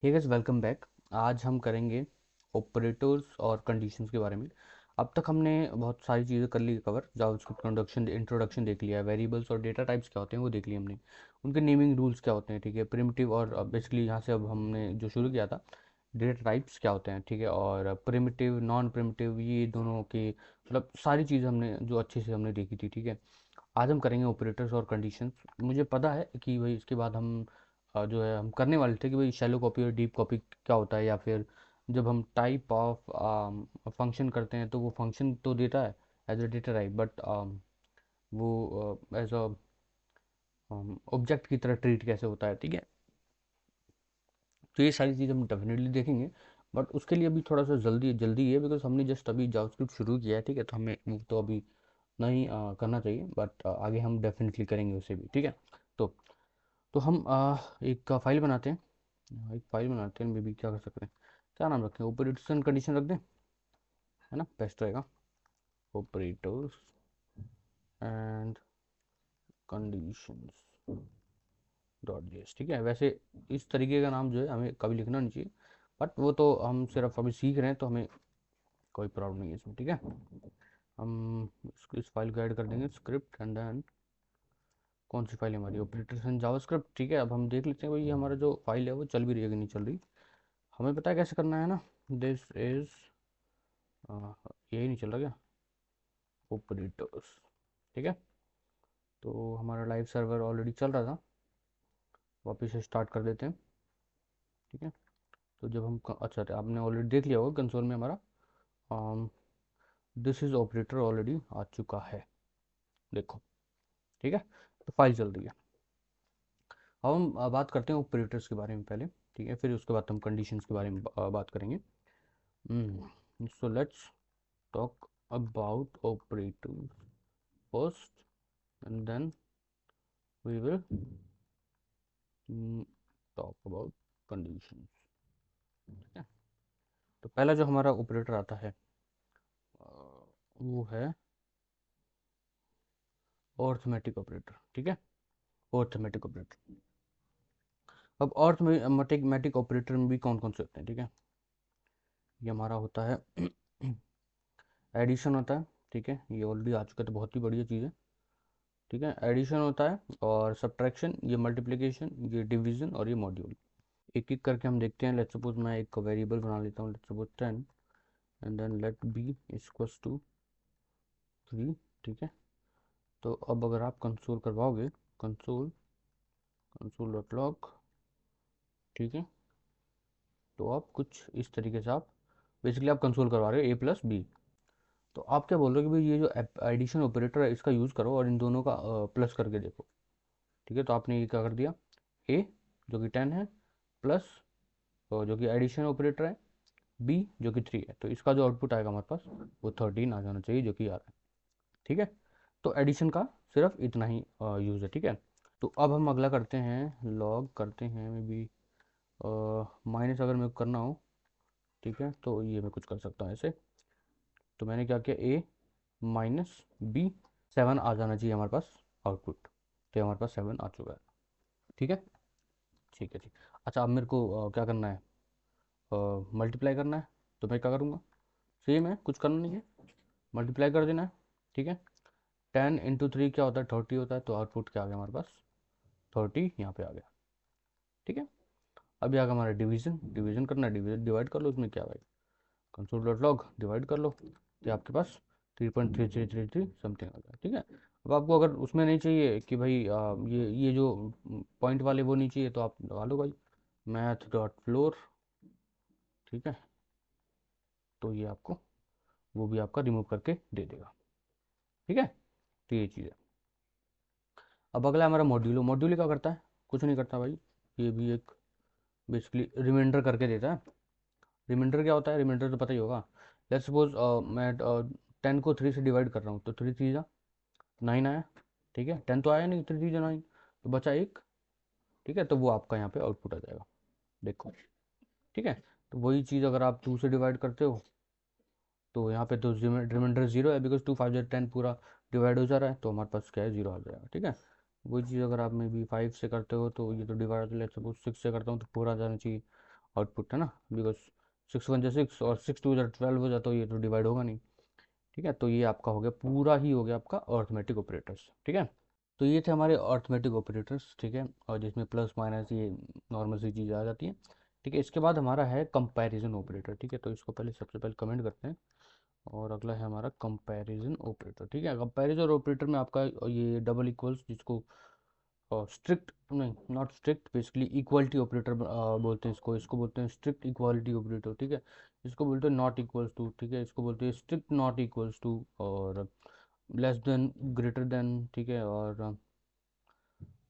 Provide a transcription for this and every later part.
Hey guys, welcome back. आज हम करेंगे ऑपरेटर्स और कंडीशंस के बारे में। अब तक हमने बहुत सारी चीज़ें कर ली कवर। जावास्क्रिप्ट इंट्रोडक्शन देख लिया, वेरिएबल्स और डेटा टाइप्स क्या होते हैं वो देख लिए हमने, उनके नेमिंग रूल्स क्या होते हैं, ठीक है, प्रिमिटिव और बेसिकली यहाँ से अब हमने जो शुरू किया था डेटा टाइप्स क्या होते हैं, ठीक है, और प्रिमिटिव नॉन प्रिमिटिव ये दोनों के मतलब सारी चीज़ें हमने जो अच्छे से हमने देखी थी, ठीक है। आज हम करेंगे ऑपरेटर्स और कंडीशंस। मुझे पता है कि भाई इसके बाद हम जो है हम करने वाले थे कि भाई शैलो कॉपी और डीप कॉपी क्या होता है, या फिर जब हम टाइप ऑफ फंक्शन करते हैं तो वो फंक्शन तो देता है as a data type, but वो एज अ ऑब्जेक्ट की तरह ट्रीट कैसे होता है, ठीक है। तो ये सारी चीज़ हम डेफिनेटली देखेंगे, बट उसके लिए अभी थोड़ा सा जल्दी जल्दी है बिकॉज हमने जस्ट अभी जावास्क्रिप्ट शुरू किया है, ठीक है। तो हमें वो तो अभी नहीं करना चाहिए, बट आगे हम डेफिनेटली करेंगे उसे भी, ठीक है। तो हम एक फाइल बनाते हैं। एक फाइल बनाते हैं, मे बी क्या कर सकते हैं, क्या नाम रखें, ऑपरेटर्स एंड कंडीशन रख दें, है ना, बेस्ट रहेगा। Operators and conditions dot JS, ठीक है। वैसे इस तरीके का नाम जो है हमें कभी लिखना नहीं चाहिए, बट वो तो हम सिर्फ अभी सीख रहे हैं तो हमें कोई प्रॉब्लम नहीं है इसमें, ठीक है। हम इस फाइल को ऐड कर देंगे स्क्रिप्ट एंड देन कौन सी फाइल है हमारी, ऑपरेटर्स एंड जावास्क्रिप्ट, ठीक है। अब हम देख लेते हैं भाई हमारा जो फाइल है वो चल भी रही है कि नहीं चल रही। हमें पता है कैसे करना है ना। दिस इज यही नहीं चल रहा क्या, ऑपरेटर्स, ठीक है। तो हमारा लाइव सर्वर ऑलरेडी चल रहा था, वापस से स्टार्ट कर देते हैं, ठीक है। तो जब हम अच्छा आपने ऑलरेडी देख लिया होगा कंसोल में हमारा दिस इज ऑपरेटर ऑलरेडी आ चुका है, देखो, ठीक है। तो फाइल चल रही है। अब हम बात करते हैं ऑपरेटर्स के बारे में पहले, ठीक है, फिर उसके बाद हम कंडीशंस के बारे में बात करेंगे। So let's talk about operators first and then we will talk about conditions, ठीक है। तो पहला जो हमारा ऑपरेटर आता है वो है अर्थमेटिक ऑपरेटर, ठीक है। Arithmetic operator. अब अर्थमेटिक ऑपरेटर में भी कौन कौन से होते हैं, ठीक है। ये हमारा होता है एडिशन होता है, ठीक है, ये ऑलरेडी आ चुका है तो बहुत ही बढ़िया चीज़ है, ठीक है। एडिशन होता है और सब्ट्रैक्शन, ये मल्टीप्लिकेशन, ये डिवीजन और ये मॉड्यूल। एक एक करके हम देखते हैं। लेट्स सपोज मैं एक वेरिएबल बना लेता हूँ, let's suppose 10 and then let b equals to 3, ठीक है। तो अब अगर आप कंसोल करवाओगे, कंसोल कंसोल डॉट लॉग, ठीक है, तो आप कुछ इस तरीके से आप बेसिकली आप कंसोल करवा रहे हो ए प्लस बी। तो आप क्या बोल रहे हो कि भाई ये जो एडिशन ऑपरेटर है इसका यूज़ करो और इन दोनों का प्लस करके देखो, ठीक है। तो आपने ये क्या कर दिया, ए जो कि 10 है प्लस जो कि एडिशन ऑपरेटर है, बी जो कि 3 है, तो इसका जो आउटपुट आएगा हमारे पास वो 13 आ जाना चाहिए, जो कि आ रहा है, ठीक है। तो एडिशन का सिर्फ इतना ही यूज़ है, ठीक है। तो अब हम अगला करते हैं, लॉग करते हैं, मे बी माइनस अगर मेरे को करना हो, ठीक है, तो ये मैं कुछ कर सकता हूँ ऐसे। तो मैंने क्या किया, ए माइनस बी, 7 आ जाना चाहिए हमारे पास आउटपुट, तो हमारे पास 7 आ चुका है, ठीक है, ठीक है, ठीक। अच्छा अब मेरे को क्या करना है, मल्टीप्लाई करना है। तो मैं क्या करूँगा, सेम है, कुछ करना नहीं है, मल्टीप्लाई कर देना है, ठीक है। 10 × 3 क्या होता है, 30 होता है, तो आउटपुट क्या आ गया हमारे पास, 30 यहाँ पे आ गया, ठीक है। अभी आ गया हमारा डिवीजन, डिवीजन करना है, डिवीजन डिवाइड कर लो, उसमें क्या भाई, कंसोल डॉट लॉग डिवाइड कर लो, तो आपके पास 3.3333 समथिंग आ गया, ठीक है। अब आपको अगर उसमें नहीं चाहिए कि भाई ये जो पॉइंट वाले वो नहीं चाहिए, तो आप लगा लो भाई मैथ डॉट फ्लोर, ठीक है। तो ये आपको वो भी आपका रिमूव करके दे देगा, ठीक है। तो ये चीज़ है। अब अगला हमारा मॉड्यूलो, मॉड्यूल क्या करता है, कुछ नहीं करता भाई, ये भी एक बेसिकली रिमाइंडर करके देता है। रिमाइंडर क्या होता है, रिमाइंडर तो पता ही होगा। लेट्स सपोज मैं 10 को 3 से डिवाइड कर रहा हूँ, तो 3 3 जा 9 आया, ठीक है। 10 तो आया नहीं, 3 3 जा 9, तो बचा एक, ठीक है। तो वो आपका यहाँ पे आउटपुट आ जाएगा, देखो, ठीक है। तो वही चीज़ अगर आप 2 से डिवाइड करते हो तो यहाँ पे तो रिमाइंडर 0 है, बिकॉज 2 5 10 पूरा डिवाइड हो जा रहा है, तो हमारे पास क्या है, 0 आ जाएगा, ठीक है। वही चीज़ अगर आप में भी 5 से करते हो तो ये तो डिवाइड, लेट्स सपोज 6 से करता हूँ तो 4 आ जाना चाहिए, आउटपुट, है ना, बिकॉज 6 1 6 और 6 2 12 हो जाता, तो ये तो डिवाइड होगा नहीं। ठीक है, तो ये आपका हो गया, पूरा ही हो गया आपका अर्थमेटिक ऑपरेटर्स। ठीक है, तो ये थे हमारे अर्थमेटिक ऑपरेटर्स। ठीक है, और जिसमें प्लस माइनस ये नॉर्मल सी चीज़ आ जाती है। ठीक है, इसके बाद हमारा है कंपैरिजन ऑपरेटर। ठीक है, तो इसको पहले सबसे पहले कमेंट करते हैं, और अगला है हमारा कंपैरिजन ऑपरेटर। ठीक है, कंपैरिजन ऑपरेटर में आपका ये डबल इक्वल्स, जिसको स्ट्रिक्ट नहीं, not strict, basically equality operator बोलते हैं इसको। इसको बोलते हैं स्ट्रिक्ट इक्वालिटी ऑपरेटर। ठीक है, इसको बोलते हैं नॉट इक्वल्स टू। ठीक है, इसको बोलते हैं स्ट्रिक्ट नॉट इक्वल्स टू, और लेस देन, ग्रेटर देन। ठीक है, और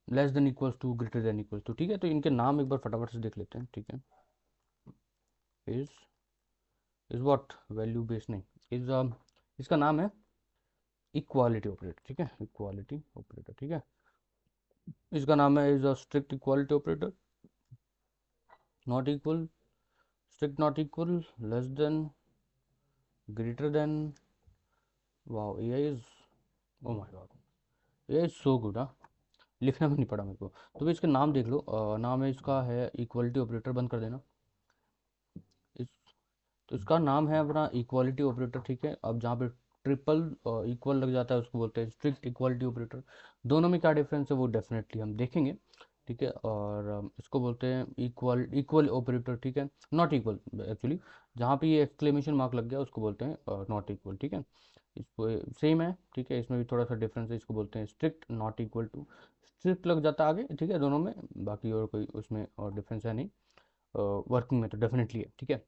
less than equals to, greater than equals to. ठीक है, तो इनके नाम एक बार फटाफट से देख लेते हैं। ठीक है, is is what, value base नहीं, इज इसका नाम है इक्वालिटी ऑपरेटर। ठीक है, इक्वालिटी ऑपरेटर। ठीक है, इसका नाम है is a strict equality operator, not equal, strict not equal, less than, greater then. Wow, A is, oh my God, A is so good. हाँ, लिखना भी नहीं पड़ा मेरे को। तो भी इसके नाम देख लो, नाम है इसका है इक्वालिटी ऑपरेटर। बंद कर देना इस, तो इसका नाम है अपना इक्वालिटी ऑपरेटर। ठीक है, अब जहाँ पे ट्रिपल इक्वल लग जाता है उसको बोलते हैं स्ट्रिक्ट इक्वालिटी ऑपरेटर। दोनों में क्या डिफरेंस है वो डेफिनेटली हम देखेंगे। ठीक है, और इसको बोलते हैं इक्वल इक्वल ऑपरेटर। ठीक है, नॉट इक्वल एक्चुअली, जहाँ पे ये एक्सक्लेमेशन मार्क लग गया उसको बोलते हैं नॉट इक्वल। ठीक है, इसको सेम है। ठीक है, इसमें भी थोड़ा सा डिफरेंस है, इसको बोलते हैं strict not equal to. Strict लग जाता है आगे। ठीक है, दोनों में, बाकी और कोई उसमें और डिफरेंस है नहीं, वर्किंग में तो डेफिनेटली है। ठीक है,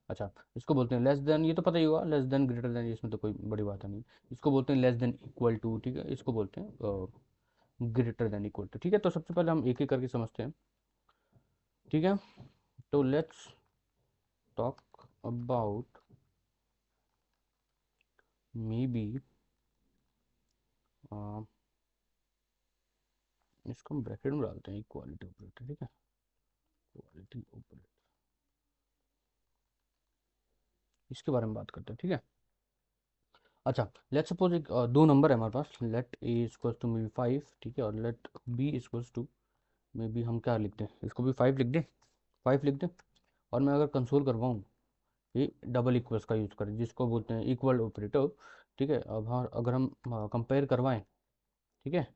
अच्छा, इसको बोलते हैं लेस देन, ये तो पता ही होगा, लेस देन, ग्रेटर देन, इसमें तो कोई बड़ी बात है नहीं। इसको बोलते हैं लेस देन इक्वल टू। ठीक है, इसको बोलते हैं ग्रेटर देन इक्वल टू। ठीक है, तो सबसे पहले हम एक एक करके समझते हैं। ठीक है, तो let's talk about may be, इसको हम ब्रैकेट में डालते हैं, इक्वालिटी ऑपरेटर। ठीक है, इक्वालिटी ऑपरेटर, इसके बारे में बात करते हैं। ठीक है, अच्छा, लेट सपोज एक दो नंबर है हमारे पास, let a equals to maybe 5। ठीक है, और let b equals to maybe, हम क्या लिख दें, इसको भी 5 लिख दें, 5 लिख दें। और मैं अगर कंसोल करवाऊँ, ये डबल इक्वल्स का यूज़ करें, जिसको बोलते हैं इक्वल ऑपरेटर। ठीक है, अब हाँ, अगर हम कंपेयर करवाएं, ठीक है,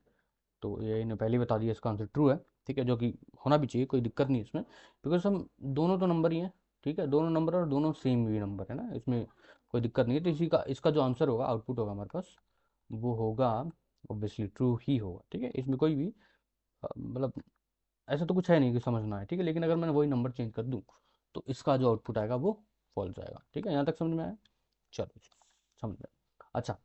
तो ये इन्हें पहले ही बता दिया, इसका आंसर ट्रू है। ठीक है, जो कि होना भी चाहिए, कोई दिक्कत नहीं इसमें, बिकॉज हम दोनों तो नंबर ही हैं। ठीक है, दोनों नंबर और दोनों सेम भी नंबर है ना, इसमें कोई दिक्कत नहीं है। तो इसी का, इसका जो आंसर होगा, आउटपुट होगा हमारे पास, वो होगा ऑब्वियसली ट्रू ही होगा। ठीक है, इसमें कोई भी मतलब ऐसा तो कुछ है नहीं कि समझना है। ठीक है, लेकिन अगर मैंने वही नंबर चेंज कर दूँ, तो इसका जो आउटपुट आएगा वो फॉल्स आएगा। ठीक है, यहाँ तक समझ में आया? चलो समझ में। अच्छा,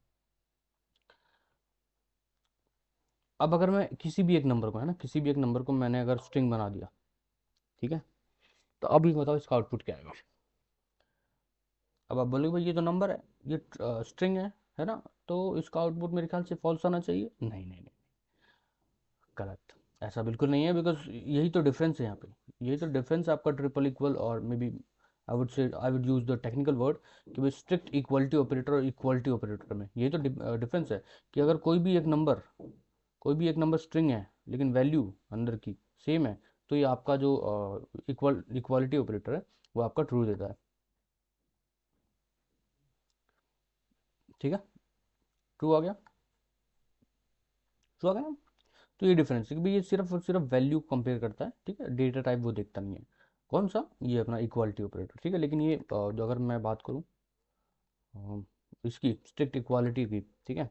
अब अगर मैं किसी भी एक नंबर को, है ना, किसी भी एक नंबर को मैंने अगर स्ट्रिंग बना दिया, ठीक है, तो अभी बताओ इसका आउटपुट क्या आएगा। अब आप बोलोगे भाई ये तो नंबर है, ये स्ट्रिंग है ना, तो इसका आउटपुट मेरे ख्याल से फॉल्स आना चाहिए। नहीं नहीं नहीं, गलत, ऐसा बिल्कुल नहीं है, बिकॉज यही तो डिफरेंस है यहाँ पे। यही तो डिफरेंस है आपका ट्रिपल इक्वल और may be, I would use the technical word कि भाई स्ट्रिक्ट इक्वलिटी ऑपरेटर और इक्वलिटी ऑपरेटर में यही तो डिफरेंस है, कि अगर कोई भी एक नंबर स्ट्रिंग है, लेकिन वैल्यू अंदर की सेम है, तो ये आपका जो इक्वालिटी ऑपरेटर है वो आपका ट्रू देता है। ठीक है, ट्रू आ गया, ट्रू आ गया ना? तो ये डिफरेंस है कि भाई ये सिर्फ और सिर्फ वैल्यू कंपेयर करता है। ठीक है, डेटा टाइप वो देखता नहीं है। कौन सा? ये अपना इक्वालिटी ऑपरेटर। ठीक है, लेकिन ये जो अगर मैं बात करूँ इसकी स्ट्रिक्ट इक्वालिटी की, ठीक है,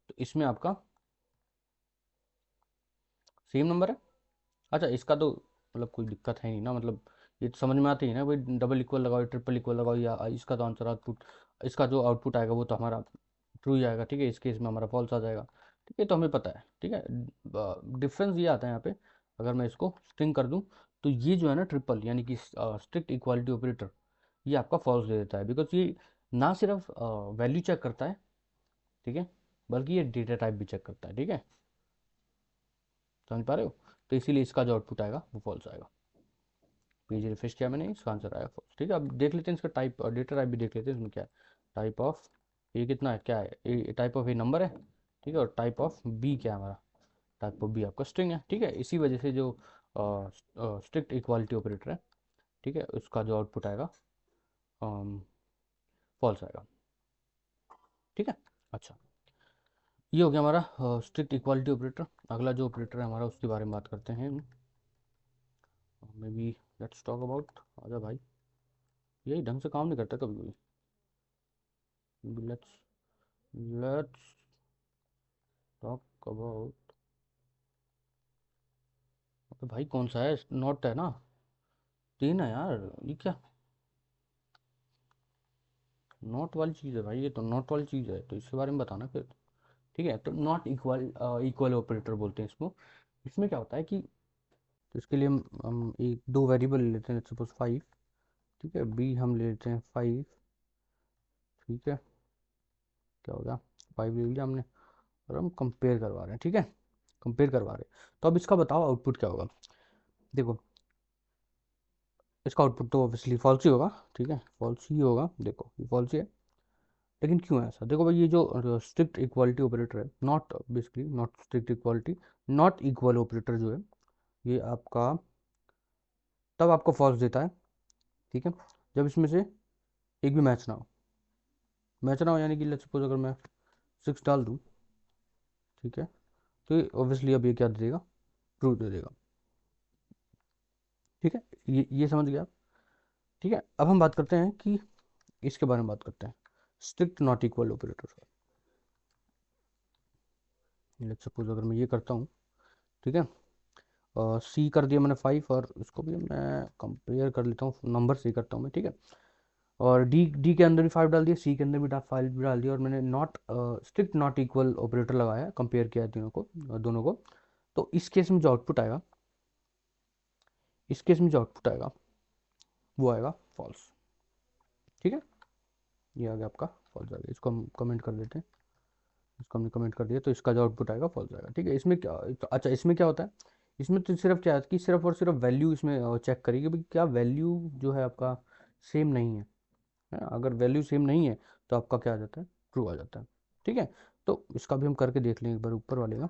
तो इसमें आपका सेम नंबर है। अच्छा, इसका तो मतलब कोई दिक्कत है नहीं ना, मतलब ये तो समझ में आती है ना भाई, डबल इक्वल लगाओ, ट्रिपल इक्वल लगाओ, या इसका तो आंसर आउटपुट, इसका जो आउटपुट आएगा वो तो हमारा ट्रू ही आएगा। ठीक है, इस केस में हमारा फॉल्स आ जाएगा। ठीक है, तो हमें पता है। ठीक है, डिफरेंस ये आता है यहाँ पे, अगर मैं इसको स्ट्रिंग कर दूँ, तो ये जो है ना ट्रिपल, यानी कि स्ट्रिक्ट इक्वालिटी ऑपरेटर, ये आपका फॉल्स दे देता है, बिकॉज ये ना सिर्फ वैल्यू चेक करता है, ठीक है, बल्कि ये डेटा टाइप भी चेक करता है। ठीक है, समझ पा रहे हो? तो इसीलिए इसका जो आउटपुट आएगा वो फॉल्स आएगा। पेज रिफ्रेश किया मैंने, इसका आंसर आया फॉल्स। ठीक है, अब देख लेते हैं इसका टाइप, डेटा टाइप भी देख लेते हैं इसमें क्या है। टाइप ऑफ ए कितना है, क्या है, ए टाइप ऑफ ए नंबर है। ठीक है, और टाइप ऑफ बी क्या है हमारा, टाइप ऑफ बी आपका स्ट्रिंग है। ठीक है, इसी वजह से जो स्ट्रिक्ट इक्वालिटी ऑपरेटर है ठीक है, उसका जो आउटपुट आएगा फॉल्स आएगा। ठीक है, अच्छा, ये हो गया हमारा स्ट्रिक्ट इक्वालिटी ऑपरेटर। अगला जो ऑपरेटर है हमारा उसके बारे में बात करते हैं। May be let's talk about, आजा भाई, यही ढंग से काम नहीं करता कभी कभी। लेट्स टॉक अबाउट, तो भाई कौन सा है, नॉट है ना, तीन है यार, ये क्या नॉट वाली चीज़ है भाई, ये तो नॉट वाली चीज़ है, तो इसके बारे में बताना फिर। ठीक है, तो नॉट इक्वल इक्वल ऑपरेटर बोलते हैं इसको। इसमें क्या होता है कि, तो इसके लिए हम एक दो वेरिएबल ले लेते हैं, सपोज 5, ठीक है, बी हम ले लेते हैं 5, ठीक है, क्या हो गया, 5 ले लिया हमने, और हम कंपेयर करवा रहे हैं, ठीक है, कंपेयर करवा रहे हैं। तो अब इसका बताओ आउटपुट क्या होगा। देखो, इसका आउटपुट तो ऑब्वियसली फॉल्स ही होगा, ठीक है, फॉल्स ही होगा, देखो ये फॉल्स ही है। लेकिन क्यों है ऐसा, देखो भाई, ये जो स्ट्रिक्ट इक्वालिटी ऑपरेटर है, not basically not strict equality, not equal operator जो है, ये आपका तब आपको फॉल्स देता है, ठीक है, जब इसमें से एक भी मैच ना हो। मैच ना हो यानी कि लेट्स सपोज अगर मैं 6 डाल दूँ, ठीक है, तो ऑब्वियसली अब ये क्या दे देगा, ट्रू दे देगा। ठीक है, ये समझ गया आप। ठीक है, अब हम बात करते हैं कि इसके बारे में बात करते हैं, strict not equal operator. Let's suppose अगर मैं ये करता हूँ, ठीक है, सी कर दिया मैंने 5, और इसको भी मैं कंपेयर कर लेता हूँ, नंबर सी करता हूँ मैं, ठीक है, और डी के अंदर भी 5 डाल दिया, सी के अंदर भी 5 भी डाल दिया, और मैंने not strict not equal operator लगाया, कंपेयर किया है तीनों को, दोनों को। तो इस केस में जो आउटपुट आएगा, इस केस में जो आउटपुट आएगा वो आएगा फॉल्स। ठीक है, ये आ गया आपका फॉल्स आ गया, इसको हम कमेंट कर देते हैं, इसको हमने कमेंट कर दिया, तो इसका जो आउटपुट आएगा फॉल्स आएगा। ठीक है, इसमें क्या, तो अच्छा इसमें क्या होता है, इसमें तो सिर्फ क्या है कि सिर्फ और सिर्फ वैल्यू इसमें चेक करेगी भाई, क्या वैल्यू जो है आपका सेम नहीं है, अगर वैल्यू सेम नहीं है तो आपका क्या आ जाता है, ट्रू आ जाता है। ठीक है, तो इसका भी हम करके देख लें एक बार, ऊपर वाले का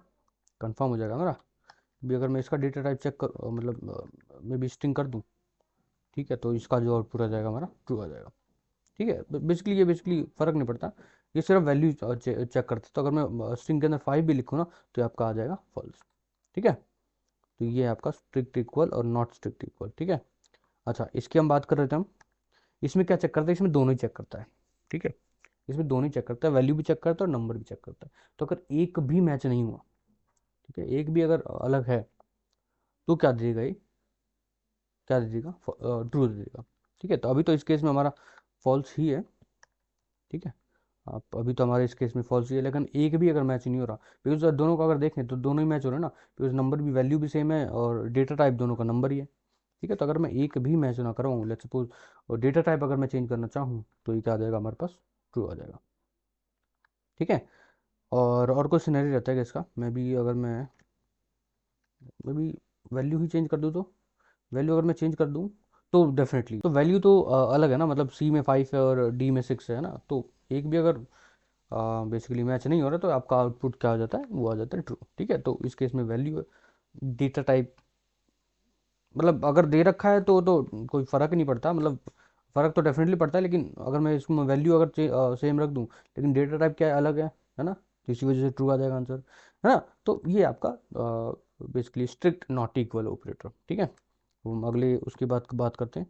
कंफर्म हो जाएगा हमारा भी। अगर मैं इसका डेटा टाइप चेक कर मतलब मैं भी स्ट्रिंग कर दूँ, ठीक है, तो इसका जो आउटपुट आ जाएगा हमारा ट्रू आ जाएगा। ठीक है, बेसिकली ये बेसिकली फ़र्क नहीं पड़ता, ये सिर्फ वैल्यू चेक करते हैं। तो अगर मैं स्ट्रिंग के अंदर 5 भी लिखूँ ना, तो आपका आ जाएगा फॉल्स। ठीक है, तो ये आपका स्ट्रिक्ट इक्वल और नॉट स्ट्रिक्ट इक्वल। ठीक है, अच्छा इसकी हम बात कर रहे थे हम, इसमें क्या चेक करता है, इसमें दोनों ही चेक करता है। ठीक है, इसमें दोनों ही चेक करता है, वैल्यू भी चेक करता है और नंबर भी चेक करता है। तो अगर एक भी मैच नहीं हुआ, ठीक है, एक भी अगर अलग है, तो क्या दे देगा ये, क्या दे देगा, ट्रू दे देगा। ठीक है, तो अभी तो इस केस में हमारा फॉल्स ही है। ठीक है, आप अभी तो हमारे इस केस में फॉल्स ही है, लेकिन एक भी अगर मैच नहीं हो रहा, बिकॉज दोनों का अगर देखें तो दोनों ही मैच हो रहे हैं ना, बिकॉज नंबर भी, वैल्यू भी सेम है, और डेटा टाइप दोनों का नंबर ही है। ठीक है, तो अगर मैं एक भी मैच ना कराऊँ, लेट्स सपोज, और डेटा टाइप अगर मैं चेंज करना चाहूँ, तो ये क्या आ जाएगा हमारे पास, ट्रू आ जाएगा। ठीक है, और कोई सिनेरियो रहता है कि इसका, मैं भी वैल्यू ही चेंज कर दूँ, तो वैल्यू अगर मैं चेंज कर दूँ तो डेफिनेटली, तो वैल्यू तो अलग है ना, मतलब सी में 5 है और डी में 6 है ना, तो एक भी अगर बेसिकली मैच नहीं हो रहा, तो आपका आउटपुट क्या हो जाता है, वो आ जाता है ट्रू। ठीक है, तो इस केस में वैल्यू डेटा टाइप, मतलब अगर दे रखा है तो कोई फ़र्क नहीं पड़ता, मतलब फ़र्क तो डेफिनेटली पड़ता है, लेकिन अगर मैं इसमें वैल्यू अगर सेम रख दूं, लेकिन डेटा टाइप क्या है, अलग है ना, तो इसी वजह से ट्रू आ जाएगा आंसर, है ना। तो ये आपका basically strict not equal operator. ठीक है, तो हम अगले उसकी बात करते हैं,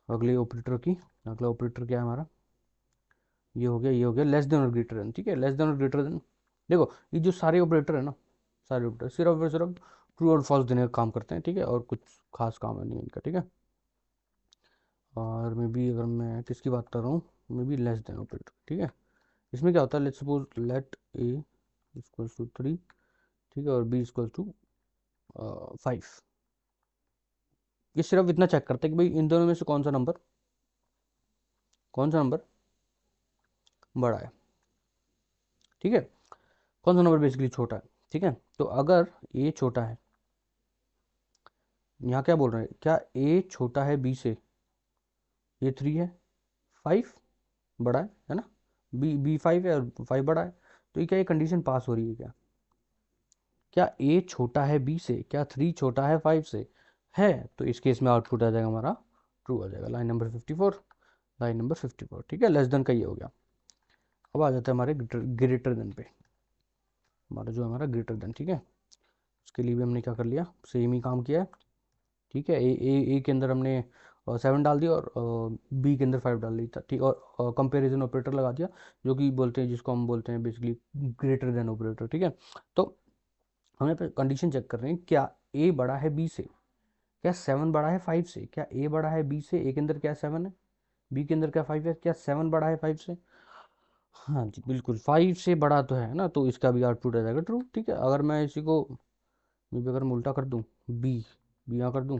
अगले ऑपरेटर की। अगला ऑपरेटर क्या है हमारा, ये हो गया, ये हो गया लेस देन और ग्रेटर देन। ठीक है, लेस देन और ग्रेटर देन, देखो ये जो सारे ऑपरेटर है ना, सारे ऑपरेटर सिर्फ और सिर्फ ट्रू और फॉल्स देने का काम करते हैं। ठीक है, और कुछ खास काम है नहीं इनका। ठीक है, और मे बी अगर मैं किसकी बात कर रहा हूँ, maybe less than operator. ठीक है, इसमें क्या होता है, let's suppose let a equals to 3, ठीक है, और बी इक्वल्स टू 5। ये सिर्फ इतना चेक करते हैं कि भाई इन दोनों में से कौन सा नंबर बड़ा है। ठीक है, कौन सा नंबर बेसिकली छोटा है। ठीक है, तो अगर ए छोटा है, यहाँ क्या बोल रहे हैं, क्या ए छोटा है बी से, ये 3 है, 5 बड़ा है ना, बी 5 है और 5 बड़ा है, तो ये क्या, ये कंडीशन पास हो रही है क्या, क्या ए छोटा है बी से, क्या 3 छोटा है 5 से, है, तो इस केस में आउटपुट आ जाएगा हमारा ट्रू आ जाएगा। लाइन नंबर 54, लाइन नंबर 54, ठीक है। लेस देन का ये हो गया। अब आ जाता है हमारे ग्रेटर देन पे, हमारा जो हमारा ग्रेटर देन, ठीक है। उसके लिए भी हमने क्या कर लिया, सेम ही काम किया है, ठीक है। ए के अंदर हमने 7 डाल दिया और बी के अंदर 5 डाल दी था, ठीक। और कंपैरिजन ऑपरेटर लगा दिया, जो कि बोलते हैं, जिसको हम बोलते हैं बेसिकली ग्रेटर देन ऑपरेटर, ठीक है। तो हम यहाँ पे कंडीशन चेक कर रहे हैं, क्या ए बड़ा है बी से, क्या 7 बड़ा है 5 से, क्या ए बड़ा है बी से, ए के अंदर क्या 7 है, बी के अंदर क्या 5 है, क्या 7 बड़ा है 5 से। हाँ जी बिल्कुल, 5 से बड़ा तो है ना, तो इसका भी आउटपुट आ जाएगा ट्रू, ठीक है। अगर मैं इसी को मैं भी अगर मैं उल्टा कर दूँ, बी बी यहाँ कर दूँ,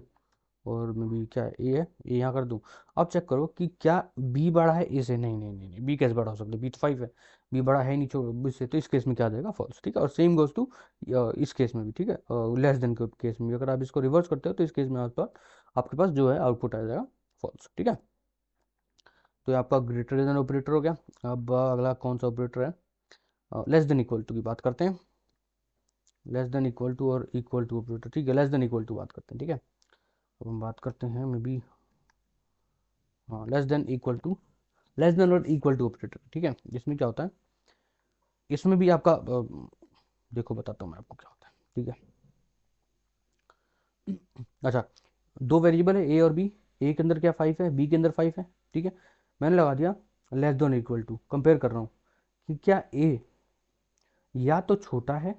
और मैं बी क्या है, ए यहाँ कर दूँ। अब चेक करो कि क्या बी बड़ा है ए से, नहीं नहीं नहीं नहीं, बी कैसे बड़ा हो सकता है, बी तो 5 है, बी बड़ा है नहीं छोड़ बी से, तो इस केस में क्या आ जाएगा, फॉल्स, ठीक है। और सेम गोज टू इस केस में भी, ठीक है। लेस देन के केस में भी अगर आप इसको रिवर्स करते हो, तो इस केस में आपके पास जो है आउटपुट आ जाएगा फॉल्स, ठीक है। तो ये आपका ग्रेटर देन ऑपरेटर हो गया। अब अगला कौन सा ऑपरेटर है, लेस देन इक्वल टू की बात करते हैं। लेस देन इक्वल टू और इक्वल टू ऑपरेटर, ठीक है। लेस देन इक्वल टू बात करते हैं, ठीक है। अब हम बात करते हैं मे बी, हाँ, less than equal to, less than और इक्वल टू ऑपरेटर, ठीक है। इसमें क्या होता है, इसमें भी आपका देखो बताता हूँ मैं आपको क्या होता है, ठीक है। अच्छा, दो वेरिएबल है ए और बी, ए के अंदर क्या 5 है, बी के अंदर 5 है, ठीक है। मैंने लगा दिया less than equal to, compare कर रहा हूँ कि क्या ए या तो छोटा है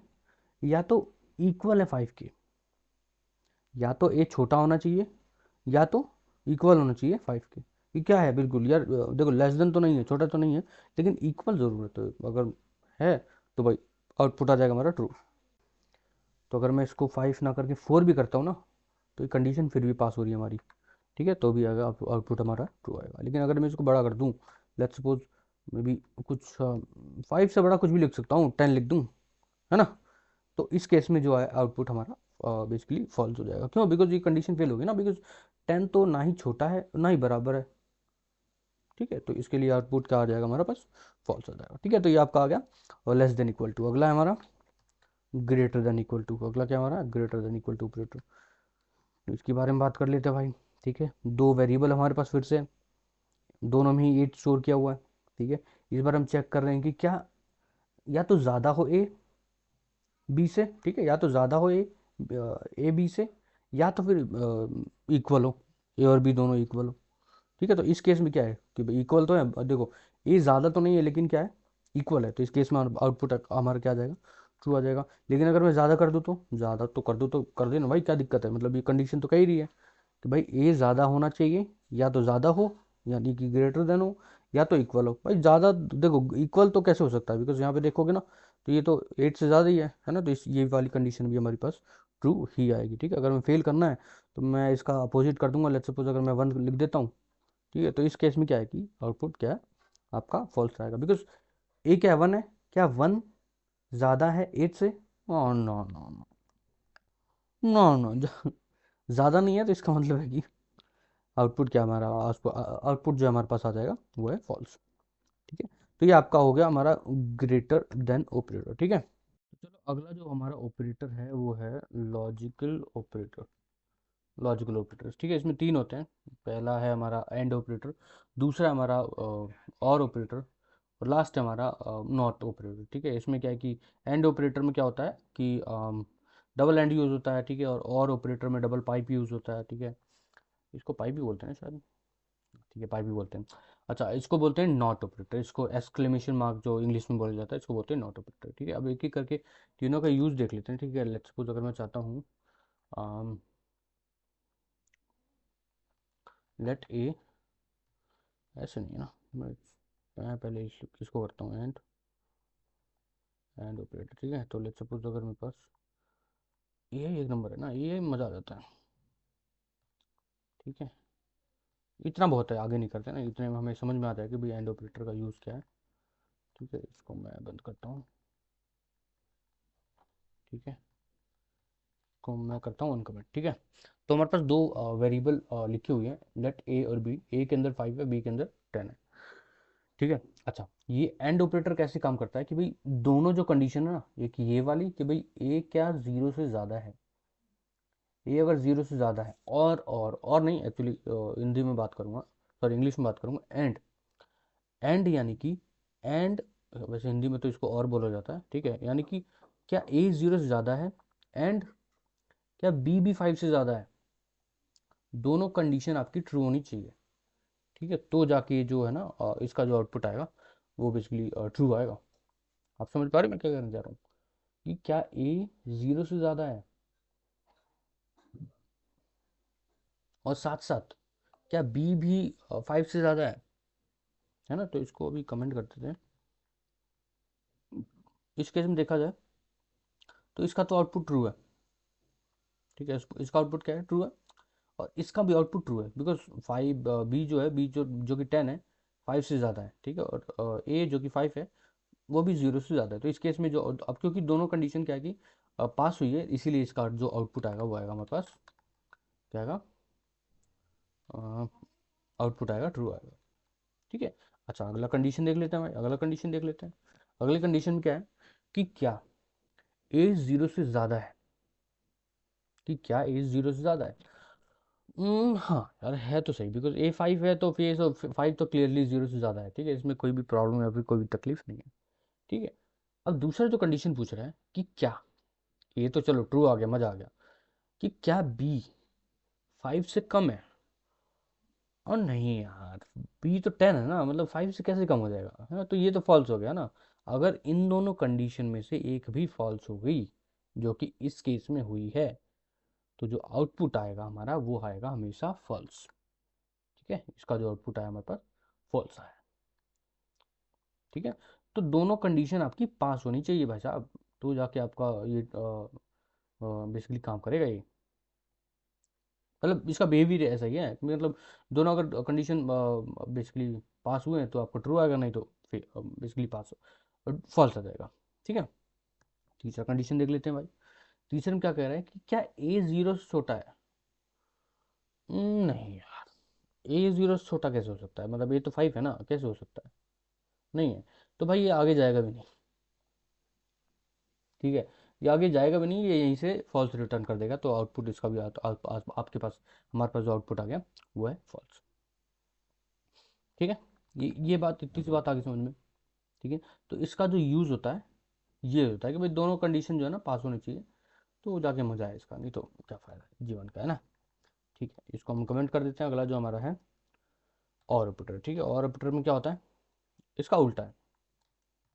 या तो इक्वल है 5 के, या तो ए छोटा होना चाहिए या तो इक्वल होना चाहिए 5 के। ये क्या है, बिल्कुल यार देखो, लेस देन तो नहीं है, छोटा तो नहीं है, लेकिन इक्वल ज़रूर है, तो अगर है तो भाई आउटपुट आ जाएगा हमारा ट्रू। तो अगर मैं इसको 5 ना करके 4 भी करता हूँ ना, तो ये कंडीशन फिर भी पास हो रही है हमारी, ठीक है, तो भी आएगा आउटपुट हमारा ट्रू आएगा। लेकिन अगर मैं इसको बड़ा कर दूँ, लेट्स सपोज मे बी कुछ 5 से बड़ा कुछ भी लिख सकता हूँ, 10 लिख दूँ, है ना, तो इस केस में जो है आउटपुट हमारा बेसिकली फॉल्स हो जाएगा। क्यों, बिकॉज ये कंडीशन फेल होगी ना, बिकॉज 10 तो ना ही छोटा है ना ही बराबर है, ठीक है। तो इसके लिए आउटपुट क्या आ जाएगा हमारा पास, फॉल्स आ जाएगा, ठीक है। तो ये आपका आ गया। और लेस देन इक्वल टू, अगला है हमारा ग्रेटर देन इक्वल टू, अगला क्या हमारा greater than equal to operator. तो इसके बारे में बात कर लेते हैं भाई, ठीक है। दो वेरिएबल हमारे पास फिर से, दोनों में ही 8 स्टोर किया हुआ है, ठीक है। इस बार हम चेक कर रहे हैं कि क्या या तो ज़्यादा हो ए बी से, ठीक है, या तो ज़्यादा हो ए बी से, या तो फिर इक्वल हो, ए और बी दोनों इक्वल हो, ठीक है। तो इस केस में क्या है कि भाई इक्वल तो है, देखो ए ज़्यादा तो नहीं है लेकिन क्या है, इक्वल है, तो इस केस में आउटपुट हमारा क्या आ जाएगा, ट्रू आ जाएगा। लेकिन अगर मैं ज़्यादा कर दूँ, तो ज़्यादा तो कर दूँ तो कर देना भाई, क्या दिक्कत है, मतलब ये कंडीशन तो कह ही रही है कि भाई ए ज़्यादा होना चाहिए, या तो ज़्यादा हो यानी कि ग्रेटर देन हो, या तो इक्वल हो। भाई ज़्यादा देखो, इक्वल तो कैसे हो सकता है, बिकॉज यहाँ पे देखोगे ना, तो ये तो 8 से ज़्यादा ही है ना, तो इस ये वाली कंडीशन भी हमारे पास ट्रू ही आएगी, ठीक है। अगर मैं फेल करना है तो मैं इसका अपोजिट कर दूंगा, लेट्स सपोज अगर मैं 1 लिख देता हूँ, ठीक है, तो इस केस में क्या है कि आउटपुट क्या है आपका फॉल्स आएगा, बिकॉज ए क्या है, 1 है, क्या 1 ज़्यादा है 8 से, no no no no no no, ज़्यादा नहीं है, तो इसका मतलब है कि आउटपुट क्या हमारा, आउटपुट जो हमारे पास आ जाएगा वो है फॉल्स, ठीक है। तो ये आपका हो गया हमारा ग्रेटर देन ऑपरेटर, ठीक है। तो चलो अगला जो हमारा ऑपरेटर है वो है लॉजिकल ऑपरेटर। लॉजिकल ऑपरेटर, ठीक है, इसमें तीन होते हैं। पहला है हमारा एंड ऑपरेटर, दूसरा हमारा और ऑपरेटर, और लास्ट है हमारा नॉट ऑपरेटर, ठीक है। इसमें क्या है कि एंड ऑपरेटर में क्या होता है कि डबल एंड यूज़ होता है, ठीक है, और ऑपरेटर में डबल पाइप यूज़ होता है, ठीक है। इसको पाइप भी बोलते हैं ना शायद, ठीक है, पाइप भी बोलते हैं। अच्छा, इसको बोलते हैं नॉट ऑपरेटर, इसको एक्सक्लेमेशन मार्क जो इंग्लिश में बोला जाता है, इसको बोलते हैं नॉट ऑपरेटर, ठीक है। अब एक एक करके तीनों का यूज़ देख लेते हैं, ठीक है। लेट्स सपोज अगर मैं चाहता हूँ लेट ए, ऐसे नहीं है ना, मैं पहले इसको करता हूँ एंड ऑपरेटर, ठीक है। तो लेट्स सपोज अगर मेरे पास ये एक नंबर है ना, ये मज़ा आ जाता है, ठीक है। इतना बहुत है, आगे नहीं करते ना, इतने में हमें समझ में आ जाएगा कि भाई एंड ऑपरेटर का यूज़ क्या है, ठीक है। इसको मैं बंद करता हूँ, ठीक है, को मैं करता हूँ अनकमेंट, ठीक है। तो हमारे पास दो वेरिएबल लिखी हुई है, लेट ए और बी, ए के अंदर 5 है, बी के अंदर 10 है, ठीक है। अच्छा, ये एंड ऑपरेटर कैसे काम करता है कि भाई दोनों जो कंडीशन है ना, एक ये वाली कि भाई ए क्या 0 से ज़्यादा है, ए अगर 0 से ज़्यादा है और नहीं, एक्चुअली हिंदी में बात करूँगा, सॉरी इंग्लिश में बात करूँगा। एंड यानी कि एंड, वैसे हिंदी में तो इसको और बोला जाता है, ठीक है, यानी कि क्या ए 0 से ज़्यादा है एंड क्या बी भी 5 से ज़्यादा है, दोनों कंडीशन आपकी ट्रू होनी चाहिए, ठीक है, तो जाके जो है ना इसका जो आउटपुट आएगा वो बेसिकली ट्रू आएगा। आप समझ पा रहे हैं मैं क्या कहना चाह रहा हूँ, कि क्या ए 0 से ज़्यादा है और साथ साथ क्या बी भी 5 से ज़्यादा है ना। तो इसको अभी कमेंट कर देते हैं। इस केस में देखा जाए तो इसका तो आउटपुट ट्रू है, ठीक है, इसका आउटपुट क्या है, ट्रू है, और इसका भी आउटपुट ट्रू है, बिकॉज 5 बी जो है, बी जो कि 10 है, 5 से ज़्यादा है, ठीक है, और ए जो कि 5 है वो भी 0 से ज़्यादा है। तो इस केस में जो अब क्योंकि दोनों कंडीशन क्या है कि पास हुई है, इसीलिए इसका जो आउटपुट आएगा वो आएगा हमारे पास, क्या आएगा, आउटपुट आएगा ट्रू आएगा, ठीक है। अच्छा, अगला कंडीशन देख लेते हैं भाई, अगला कंडीशन देख लेते हैं। अगली कंडीशन में क्या है कि क्या ए 0 से ज़्यादा है, कि क्या ए 0 से ज़्यादा है। हाँ यार, है तो सही, बिकॉज ए 5 है तो फिर 5 तो क्लियरली 0 से ज़्यादा है, ठीक है, इसमें कोई भी प्रॉब्लम या फिर कोई भी तकलीफ नहीं है, ठीक है। अब दूसरा जो कंडीशन पूछ रहा है कि क्या, ये तो चलो ट्रू आ गया, मज़ा आ गया, कि क्या बी 5 से कम है, और नहीं यार, बी तो 10 है ना, मतलब 5 से कैसे कम हो जाएगा, है ना, तो ये तो फॉल्स हो गया ना। अगर इन दोनों कंडीशन में से एक भी फॉल्स हो गई, जो कि इस केस में हुई है, तो जो आउटपुट आएगा हमारा वो आएगा हमेशा फॉल्स, ठीक है, इसका जो आउटपुट आया हमारे पास फॉल्स आया, ठीक है। तो दोनों कंडीशन आपकी पास होनी चाहिए भाई साहब, तो जाके आपका ये बेसिकली काम करेगा ये, मतलब इसका बिहेवियर ऐसा ही है, मतलब दोनों अगर कंडीशन बेसिकली पास हुए हैं तो आपको ट्रू आएगा, नहीं तो फिर बेसिकली पास फॉल्स आ जाएगा, ठीक है। तीसरा कंडीशन देख लेते हैं भाई। तीसरे में क्या कह रहा है कि क्या ए 0 से छोटा है। नहीं यार, ए 0 से छोटा कैसे हो सकता है, मतलब ए तो 5 है ना, कैसे हो सकता है, नहीं है, तो भाई ये आगे जाएगा भी नहीं, ठीक है, ये आगे जाएगा भी नहीं, ये यहीं से फॉल्स रिटर्न कर देगा, तो आउटपुट इसका भी आपके पास, हमारे पास जो आउटपुट आ गया वो है फॉल्स, ठीक है। ये बात, इतनी सी बात आगे समझ में, ठीक है। तो इसका जो यूज़ होता है ये होता है कि भाई दोनों कंडीशन जो है ना पास होनी चाहिए, तो जाके मजा है इसका, नहीं तो क्या फ़ायदा है जीवन का, है ना, ठीक है। इसको हम कमेंट कर देते हैं। अगला जो हमारा है और ऑपरेटर, ठीक है, और ऑपरेटर में क्या होता है, इसका उल्टा है,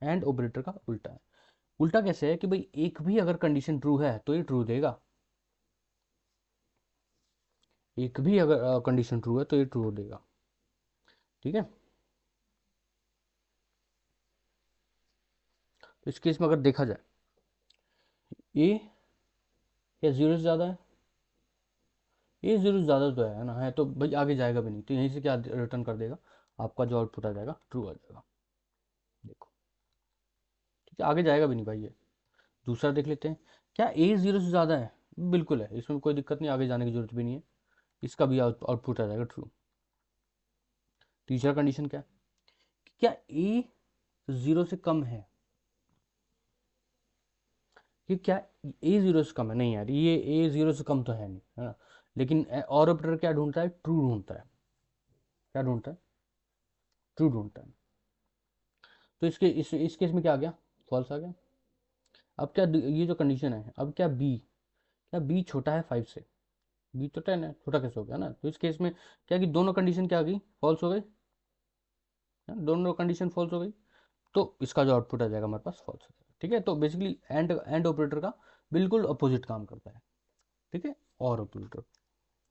एंड ऑपरेटर का उल्टा है। उल्टा कैसे है कि भाई एक भी अगर कंडीशन ट्रू है तो ये ट्रू देगा, एक भी अगर कंडीशन ट्रू है तो ये ट्रू देगा, ठीक है। तो इस केस में अगर देखा जाए ए या 0 से ज़्यादा है, ए 0 से ज़्यादा तो है ना, है तो भाई आगे जाएगा भी नहीं, तो यहीं से क्या रिटर्न कर देगा, आपका जो आउटपुट आ जाएगा ट्रू आ जाएगा, देखो, ठीक है, आगे जाएगा भी नहीं भाई ये। दूसरा देख लेते हैं, क्या ए 0 से ज़्यादा है, बिल्कुल है, इसमें कोई दिक्कत नहीं, आगे जाने की जरूरत भी नहीं है, इसका भी आउटपुट आ जाएगा ट्रू। तीसरा कंडीशन क्या है कि क्या ए 0 से कम है, कि क्या ए 0 से कम है, नहीं यार ये ए 0 से कम तो है नहीं, है ना, लेकिन और ऑपरेटर क्या ढूंढता है, ट्रू ढूंढता है, क्या ढूंढता है, ट्रू ढूंढता है। तो इस केस में क्या आ गया, फॉल्स आ गया। अब क्या ये जो कंडीशन है, अब क्या बी छोटा है 5 से, बी तो 10 है, छोटा कैसे हो गया ना, तो इस केस में क्या कि दोनों कंडीशन क्या आ गई, फॉल्स हो गई, दोनों कंडीशन फॉल्स हो गई, तो इसका जो आउटपुट आ जाएगा हमारे पास फॉल्स आ जाएगा, ठीक है। तो बेसिकली एंड ऑपरेटर का बिल्कुल अपोजिट काम करता है, ठीक है, और ऑपरेटर,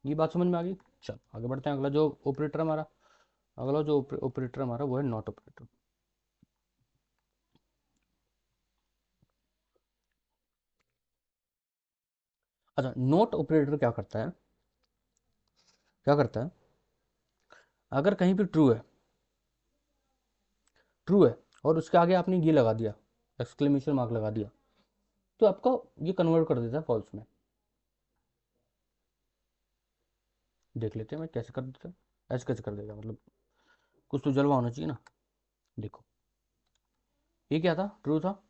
ये बात समझ में आ गई। चल आगे बढ़ते हैं, अगला जो ऑपरेटर हमारा, अगला जो ऑपरेटर हमारा वो है नॉट ऑपरेटर। अच्छा, नॉट ऑपरेटर क्या करता है, क्या करता है, अगर कहीं पे ट्रू है और उसके आगे आपने ये लगा दिया, एक्सक्लेमेशन मार्क लगा दिया, तो आपको ये कन्वर्ट कर देता है फॉल्स में। देख लेते हैं मैं कैसे कर देता है, ऐसे कैसे कर देगा, मतलब कुछ तो जलवा होना चाहिए ना। देखो, ये क्या था, ट्रू था,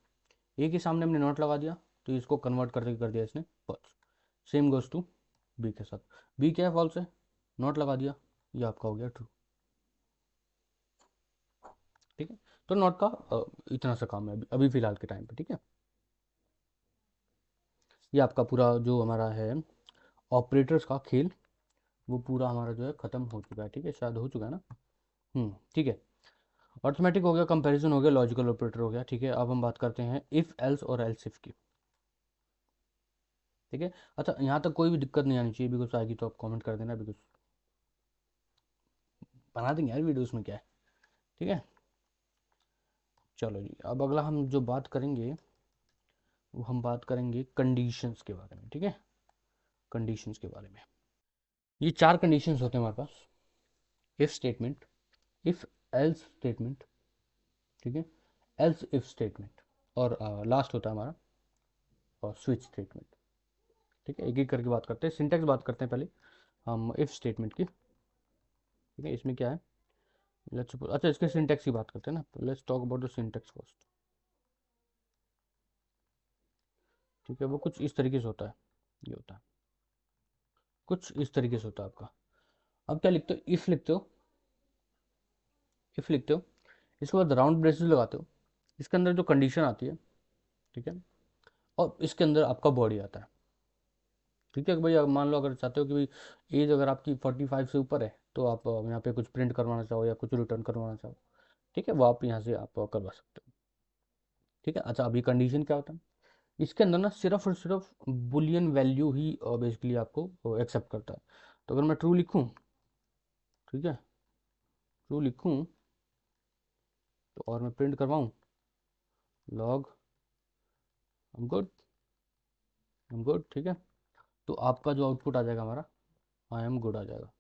ए के सामने हमने नॉट लगा दिया, तो इसको कन्वर्ट करके कर दिया इसने false. Same goes to b के साथ। बी क्या है, फॉल्स है, नॉट लगा दिया, ये आपका हो गया ट्रू। ठीक है, तो नॉट का इतना सा काम है अभी अभी फिलहाल के टाइम पे। ठीक है, ये आपका पूरा जो हमारा है ऑपरेटर्स का खेल, वो पूरा हमारा जो है ख़त्म हो चुका है। ठीक है, शायद हो चुका है ना। ठीक है, अर्थमेटिक हो गया, कंपैरिजन हो गया, लॉजिकल ऑपरेटर हो गया। ठीक है, अब हम बात करते हैं इफ़ एल्स और एल्स इफ की। ठीक है, अच्छा यहाँ तक कोई भी दिक्कत नहीं आनी चाहिए, बिकॉज आएगी तो आप कमेंट कर देना, बिकॉज बना देंगे यार वीडियोस में, क्या है। ठीक है, चलो जी, अब अगला हम जो बात करेंगे वो हम बात करेंगे कंडीशंस के बारे में। ठीक है, कंडीशंस के बारे में, ये 4 कंडीशंस होते हैं हमारे पास। If statement, if else statement, ठीक है, एल्स इफ स्टेटमेंट, और लास्ट होता है हमारा और स्विच स्टेटमेंट। ठीक है, एक एक करके बात करते हैं, सिंटेक्स बात करते हैं पहले हम इफ स्टेटमेंट की। ठीक है, इसमें क्या है, लेट्स सपोज, अच्छा इसके सिंटेक्स की बात करते हैं ना, let's talk about the syntax first. ठीक है, वो कुछ इस तरीके से होता है, ये होता है कुछ इस तरीके से होता है आपका। अब क्या लिखते हो, इफ लिखते हो, इफ लिखते हो, इसके बाद राउंड ब्रेसेस लगाते हो, इसके अंदर जो कंडीशन आती है, ठीक है, और इसके अंदर आपका बॉडी आता है। ठीक है कि भाई, मान लो अगर चाहते हो कि भाई एज अगर आपकी 45 से ऊपर है, तो आप यहाँ पे कुछ प्रिंट करवाना चाहो या कुछ रिटर्न करवाना चाहो, ठीक है, वो आप यहाँ से आप करवा सकते हो। ठीक है, अच्छा अभी कंडीशन क्या होता है, इसके अंदर ना सिर्फ और सिर्फ बुलियन वैल्यू ही बेसिकली आपको एक्सेप्ट करता है। तो अगर मैं ट्रू लिखूँ, ठीक है, ट्रू लिखूँ, तो और मैं प्रिंट करवाऊँ log I am good, I am good, ठीक है, तो आपका जो आउटपुट आ जाएगा हमारा आई एम गुड आ जाएगा।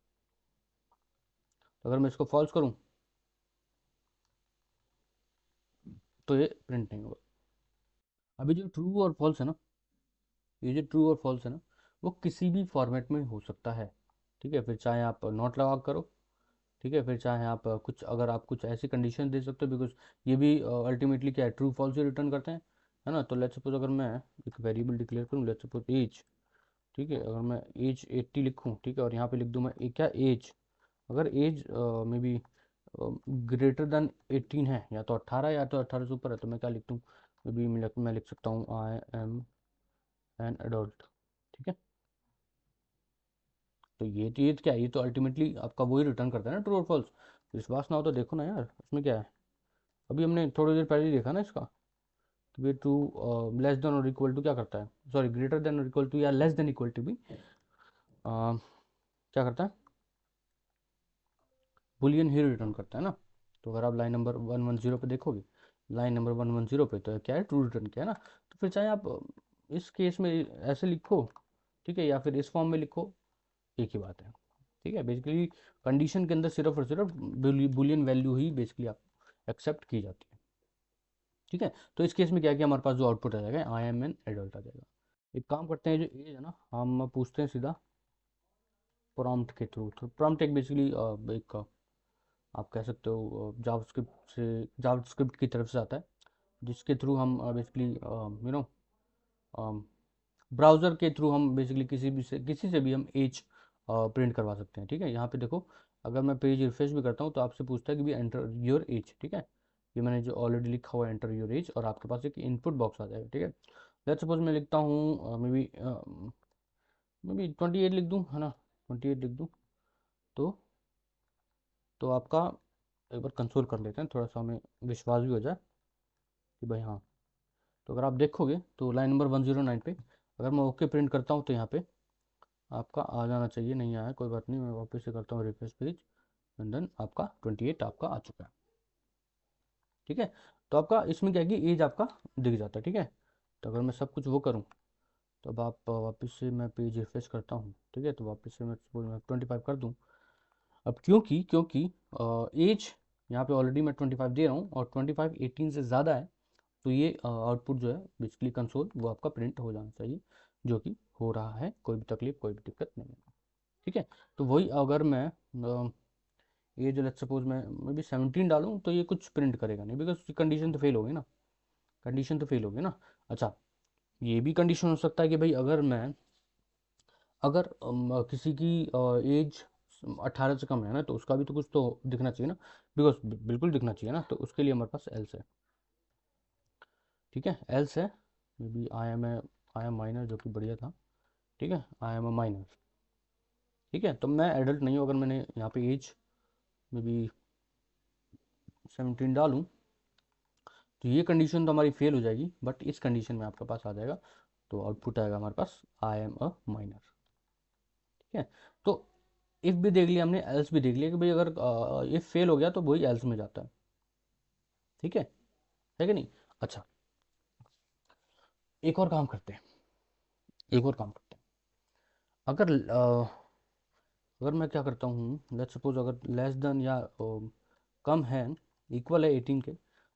तो अगर मैं इसको फॉल्स करूँ तो ये प्रिंट नहीं होगा। अभी जो ट्रू और फॉल्स है ना, ये जो ट्रू और फॉल्स है ना, वो किसी भी फॉर्मेट में हो सकता है। ठीक है, फिर चाहे आप नॉट लगा करो, ठीक है, फिर चाहे आप कुछ, अगर आप कुछ ऐसी कंडीशन दे सकते हो, बिकॉज ये भी अल्टीमेटली क्या है, ट्रू फॉल्स ही रिटर्न करते हैं, है ना। तो लेट्स सपोज अगर मैं एक वेरिएबल डिक्लेयर करूँ, लेट्स सपोज एज, ठीक है, अगर मैं एज 80 लिखूँ, ठीक है, और यहाँ पे लिख दूँ मैं क्या एज, अगर age maybe greater than 18 है, या तो 18 या तो 18 से ऊपर है, तो मैं क्या लिख दूँ, मे बी मैं लिख सकता हूँ आई एम एन एडल्ट। ठीक है, तो ये तो क्या है, ये तो अल्टीमेटली आपका वही रिटर्न करता है ना, ट्रू और फॉल्स। विश्वास ना हो तो देखो ना यार, उसमें क्या है, अभी हमने थोड़ी देर पहले ही देखा ना इसका, कि ये ट्रू लेस देन और इक्वल टू क्या करता है, सॉरी ग्रेटर देन और इक्वल टू या लेस देन इक्वल टू भी क्या करता है, बुलियन ही रिटर्न करता है ना। तो अगर आप लाइन नंबर 110 पे देखोगे, लाइन नंबर 110 पे तो क्या है, ट्रू रिटर्न किया है ना। तो फिर चाहे आप इस केस में ऐसे लिखो, ठीक है, या फिर इस फॉर्म में लिखो, एक ही बात है। ठीक है, बेसिकली कंडीशन के अंदर सिर्फ और सिर्फ बुलियन वैल्यू ही बेसिकली आप एक्सेप्ट की जाती है। ठीक है, तो इस केस में क्या किया, हमारे पास जो आउटपुट आ जाएगा आई एम एन एडल्ट आ जाएगा। एक काम करते हैं, जो एज है ना, हम पूछते हैं सीधा प्रॉम्प्ट के थ्रू। तो प्रॉम्प्ट एक बेसिकली एक आप कह सकते हो जावास्क्रिप्ट से, जावास्क्रिप्ट की तरफ से आता है, जिसके थ्रू हम बेसिकली यू नो ब्राउज़र के थ्रू हम बेसिकली किसी से भी हम एज प्रिंट करवा सकते हैं। ठीक है, यहाँ पे देखो, अगर मैं पेज रिफ्रेश भी करता हूँ तो आपसे पूछता है कि भी एंटर योर एज। ठीक है, ये मैंने जो ऑलरेडी लिखा हुआ है एंटर योर एज, और आपके पास एक इनपुट बॉक्स आ जाएगा। ठीक है, लेट्स सपोज मैं लिखता हूँ मे बी 28 लिख दूँ, है ना, 28 लिख दूँ, तो आपका एक बार कंसोल कर लेते हैं, थोड़ा सा हमें विश्वास भी हो जाए कि भाई हाँ। तो अगर आप देखोगे तो लाइन नंबर 109 पे अगर मैं ओके प्रिंट करता हूँ, तो यहाँ पे आपका आ जाना चाहिए, नहीं आया कोई बात नहीं, मैं वापस से करता हूँ रिफ्रेश पेज, एंड देन आपका 28 आपका आ चुका है। ठीक है, तो आपका इसमें क्या है कि एज आपका दिख जाता है। ठीक है, तो अगर मैं सब कुछ वो करूँ, तो अब आप वापस से मैं पेज रिफ्रेश करता हूँ, ठीक है, तो वापस से मैं सपोज मैं 25 कर दूँ। अब क्योंकि क्योंकि एज यहाँ पे ऑलरेडी मैं 25 दे रहा हूँ, और 25 18 से ज़्यादा है, तो ये आउटपुट जो है बेसिकली कंसोल वो आपका प्रिंट हो जाना चाहिए, जो कि हो रहा है, कोई भी तकलीफ कोई भी दिक्कत नहीं है। ठीक है, तो वही अगर मैं ये जो लेट्स सपोज मैं भी 17 डालूँ, तो ये कुछ प्रिंट करेगा नहीं, बिकॉज कंडीशन तो फेल होगी ना, कंडीशन तो फेल होगी ना। अच्छा, ये भी कंडीशन हो सकता है कि भाई अगर मैं अगर किसी की एज 18 से कम है ना, तो उसका भी तो कुछ तो दिखना चाहिए ना, बिकॉज बिल्कुल दिखना चाहिए ना, तो उसके लिए हमारे पास एल्स है। ठीक है, एल्स है maybe I am minor, जो कि बढ़िया था। ठीक है, आई एम अ माइनर। ठीक है, तो मैं एडल्ट नहीं हूँ, अगर मैंने यहाँ पे एज मे बी 17 डालूँ, तो ये कंडीशन तो हमारी फेल हो जाएगी, बट इस कंडीशन में आपके पास आ जाएगा, तो आउटपुट आएगा हमारे पास आई एम अ माइनर। ठीक है, तो इफ़ भी देख लिया हमने, एल्स भी देख लिया कि भाई अगर इफ़ फेल हो गया तो वही एल्स में जाता है। ठीक है कि नहीं? अच्छा, एक और काम करते हैं, एक और काम करते हैं। अगर अगर मैं क्या करता हूँ, लेट्स सपोज अगर लेस देन या कम है, इक्वल है 18 के,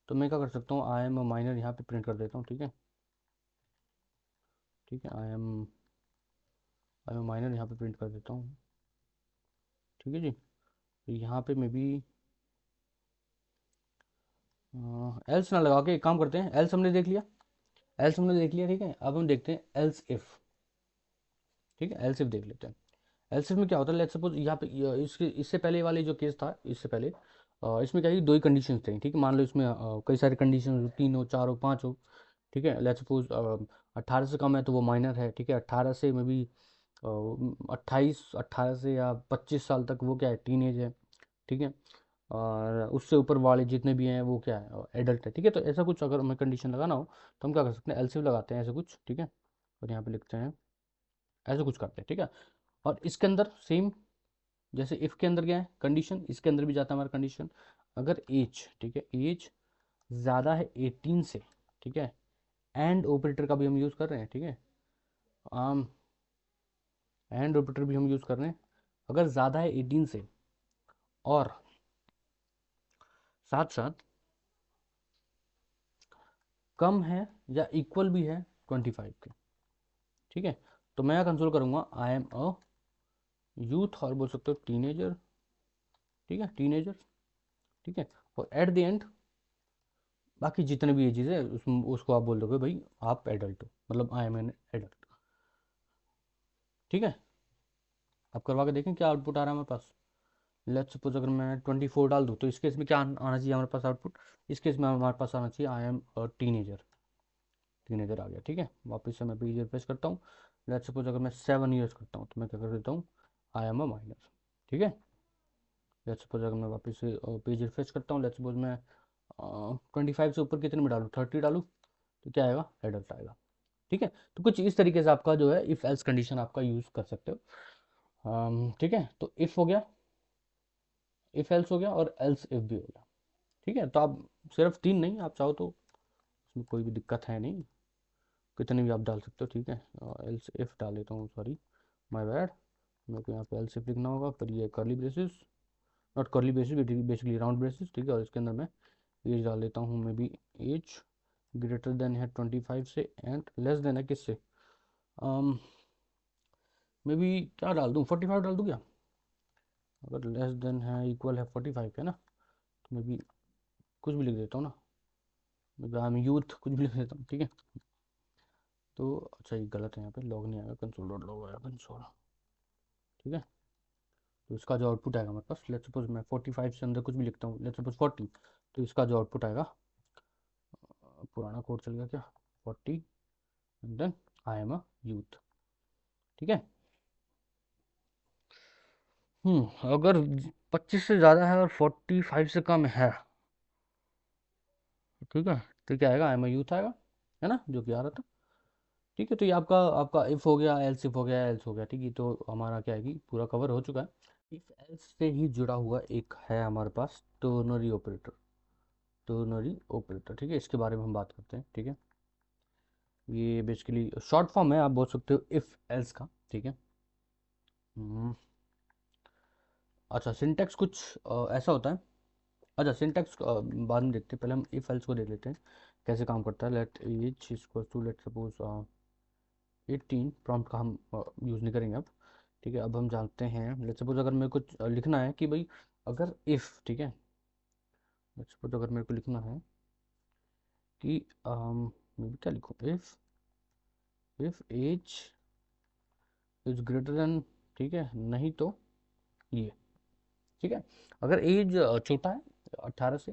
तो मैं क्या कर सकता हूँ, आई एम माइनर यहाँ पे प्रिंट कर देता हूँ। ठीक है, ठीक है, आई एम माइनर यहाँ पे प्रिंट कर देता हूँ। ठीक है जी, तो यहाँ पे मैं भी एल्स ना लगा के एक काम करते हैं, एल्स हमने देख लिया, एल्स हमने देख लिया। ठीक है, अब हम देखते हैं एल्स इफ़। ठीक है, एल्स इफ़ देख लेते हैं। एल्स इफ में क्या होता है, लेट्स सपोज यहाँ पे इसके इससे पहले वाले जो केस था, इससे पहले इसमें क्या है कि दो ही कंडीशंस थे। ठीक है, मान लो इसमें कई सारे कंडीशन हो, 3 हो, 4 हो, 5 हो। ठीक है, लेट्स सपोज 18 से कम है तो वो माइनर है। ठीक है, 18 से में भी 28, 18 से या 25 साल तक वो क्या है, टीन एज है। ठीक है, और उससे ऊपर वाले जितने भी हैं वो क्या है, एडल्ट है। ठीक है, तो ऐसा कुछ अगर हमें कंडीशन लगाना हो, तो हम क्या कर सकते हैं, एलसीएम लगाते हैं ऐसे कुछ। ठीक है, और यहाँ पे लिखते हैं, ऐसे कुछ करते हैं। ठीक है, और इसके अंदर सेम, जैसे इफ़ के अंदर क्या है कंडीशन, इसके अंदर भी जाता है हमारा कंडीशन। अगर एज, ठीक है, एज ज़्यादा है 18 से, ठीक है, एंड ऑपरेटर का भी हम यूज़ कर रहे हैं। ठीक है, आम एंड ऑपरेटर भी हम यूज़ कर रहे हैं। अगर ज़्यादा है 18 से, और साथ साथ कम है या इक्वल भी है 25 के। ठीक है, तो मैं कंसोल करूँगा आई एम अ यूथ, और बोल सकते हो टीनेजर। ठीक है, टीनेजर। ठीक है, और एट द एंड बाकी जितने भी ये चीज़ है उसको आप बोल दोगे भाई आप एडल्ट हो, मतलब आई एम एन एडल्ट। ठीक है, आप करवा के देखें क्या आउटपुट आ रहा है हमारे पास। लेट्स सपोज अगर मैं 24 डाल दूँ, तो इस केस में क्या आना चाहिए हमारे पास आउटपुट, इस केस में हमारे पास आना चाहिए आई एम टीनेजर। टीनेजर आ गया। ठीक है, वापस से मैं पेज रिफ्रेश करता हूँ। लेट्स सपोज अगर मैं 7 ईयर्स करता हूँ, तो मैं क्या कर देता हूँ, आई एम अ माइनर। ठीक है, लेट्स सपोज अगर मैं वापस से पेज रिफ्रेश करता हूँ, लेट्स सपोज मैं 25 से ऊपर कितने में डालूँ, 30 डालूँ, तो क्या आएगा, एडल्ट आएगा। ठीक है, तो कुछ इस तरीके से आपका जो है इफ़ एल्स कंडीशन आपका यूज़ कर सकते हो। ठीक है, तो इफ़ हो गया, इफ़ एल्स हो गया, और एल्स इफ़ भी हो गया। ठीक है, तो आप सिर्फ 3 नहीं, आप चाहो तो उसमें कोई भी दिक्कत है नहीं, कितने भी आप डाल सकते हो। ठीक है, एल्स इफ़ डाल देता हूँ, सॉरी माय बैड, मेरे को यहाँ पे एल्स इफ़ लिखना होगा, फिर ये curly braces, not curly braces, basically round braces. ठीक है, और इसके अंदर मैं एज डाल देता हूँ, maybe age greater than है 25 से, एंड लेस देन है किससे, मे बी क्या डाल दूँ, 45 डाल दूँ क्या, अगर लेस देन है इक्वल है 45 है ना, तो मे बी कुछ भी लिख देता हूँ ना, maybe I am youth, कुछ भी लिख देता हूँ। ठीक है, तो अच्छा ये गलत है, यहाँ पे लॉग नहीं आएगा, कंसोल डॉट लॉग आएगा, कंसोल। ठीक है, तो इसका जो आउटपुट आएगा हमारे पास, लेट्स सपोज मैं 45 से अंदर कुछ भी लिखता हूँ, लेट्स सपोज 40, तो इसका जो आउटपुट आएगा, पुराना कोड चल गया क्या, 40 and then I am a youth. ठीक है, अगर 25 से ज़्यादा है और 45 से कम है, ठीक है, तो क्या आएगा, आई एम अ यूथ आएगा, है ना, जो कि आ रहा था। ठीक है, तो ये आपका आपका इफ़ हो गया, एल्स इफ हो गया, एल्स हो गया। ठीक है, तो हमारा क्या है कि पूरा कवर हो चुका है। इफ एल्स से ही जुड़ा हुआ एक है हमारे पास टर्नरी ऑपरेटर, टर्नरी ऑपरेटर। ठीक है, इसके बारे में हम बात करते हैं। ठीक है, ये बेसिकली शॉर्ट फॉर्म है, आप बोल सकते हो इफ एल्स का। ठीक है, हम्म, अच्छा सिंटेक्स कुछ ऐसा होता है। अच्छा सिंटेक्स बाद में देखते हैं, पहले हम इफ एल्स को देख लेते हैं कैसे काम करता है। Let age equal to, let suppose 18, prompt का हम यूज़ नहीं करेंगे अब। ठीक है, अब हम जानते हैं, लेट्स सपोज अगर मेरे को लिखना है कि भाई अगर इफ़, ठीक है, लेट्स सपोज अगर मेरे को लिखना है कि मैं क्या लिखूँ, if age is greater than, ठीक है, नहीं तो ये, ठीक है। अगर एज छोटा है 18 से